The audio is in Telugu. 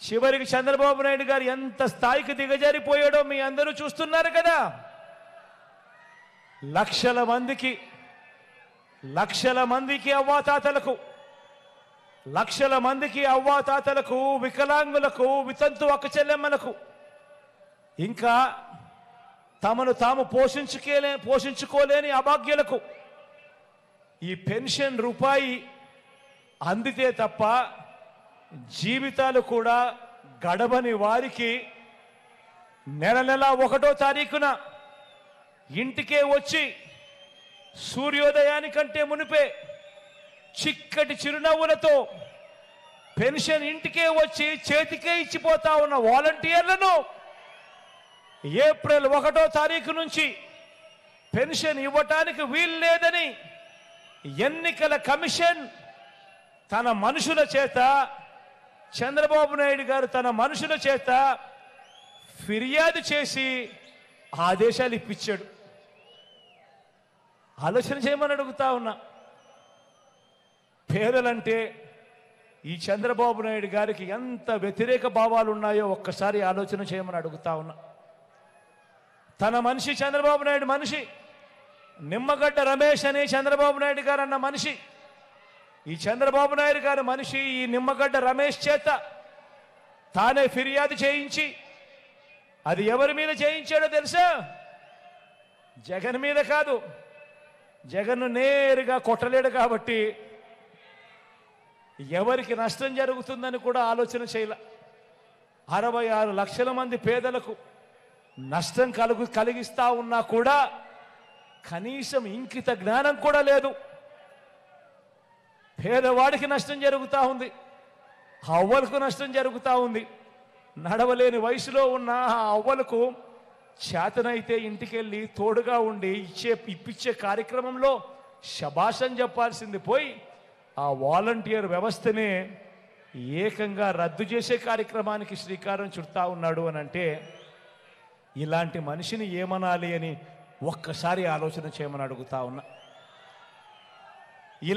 చివరికి చంద్రబాబు నాయుడు గారు ఎంత స్థాయికి దిగజారిపోయాడో మీ అందరూ చూస్తున్నారు కదా. లక్షల మందికి అవ్వాతాతలకు వికలాంగులకు వితంతు అక్క చెల్లెమ్మలకు ఇంకా తమను తాము పోషించుకోలేని అభాగ్యులకు ఈ పెన్షన్ రూపాయి అందితే తప్ప జీవితాలు కూడా గడవని వారికి నెల 1వ తారీఖున ఇంటికే వచ్చి సూర్యోదయానికంటే మునిపే చిక్కటి చిరునవ్వులతో పెన్షన్ ఇంటికే వచ్చి చేతికే ఇచ్చిపోతా ఉన్న వాలంటీర్లను ఏప్రిల్ 1వ తారీఖు నుంచి పెన్షన్ ఇవ్వటానికి వీలు లేదని ఎన్నికల కమిషన్ తన మనుషుల చేత, చంద్రబాబు నాయుడు గారు తన మనుషుల చేత ఫిర్యాదు చేసి ఆదేశాలు ఇప్పించాడు. ఆలోచన చేయమని అడుగుతా ఉన్నా. పేదలంటే ఈ చంద్రబాబు నాయుడు గారికి ఎంత వ్యతిరేక భావాలు ఉన్నాయో ఒక్కసారి ఆలోచన చేయమని అడుగుతా ఉన్నా. తన మనిషి చంద్రబాబు నాయుడు మనిషి, నిమ్మగడ్డ రమేష్ అని చంద్రబాబు నాయుడు గారు అన్న మనిషి, ఈ చంద్రబాబు నాయుడు గారు మనిషి ఈ నిమ్మగడ్డ రమేష్ చేత తానే ఫిర్యాదు చేయించి, అది ఎవరి మీద చేయించాడో తెలుసా? జగన్ మీద కాదు. జగన్ను నేరుగా కొట్టలేడు కాబట్టి ఎవరికి నష్టం జరుగుతుందని కూడా ఆలోచన చేయలే. 66 లక్షల మంది పేదలకు నష్టం కలిగిస్తా ఉన్నా కూడా కనీసం ఇంకిత జ్ఞానం కూడా లేదు. పేదవాడికి నష్టం జరుగుతూ ఉంది, అవ్వలకు నష్టం జరుగుతూ ఉంది. నడవలేని వయసులో ఉన్న ఆ అవ్వలకు చేతనైతే ఇంటికెళ్ళి తోడుగా ఉండి ఇప్పించే కార్యక్రమంలో శభాషం చెప్పాల్సింది పోయి ఆ వాలంటీర్ వ్యవస్థనే ఏకంగా రద్దు చేసే కార్యక్రమానికి శ్రీకారం చుడతా ఉన్నాడు అని అంటే ఇలాంటి మనిషిని ఏమనాలి అని ఒక్కసారి ఆలోచన చేయమని అడుగుతా ఉన్నా.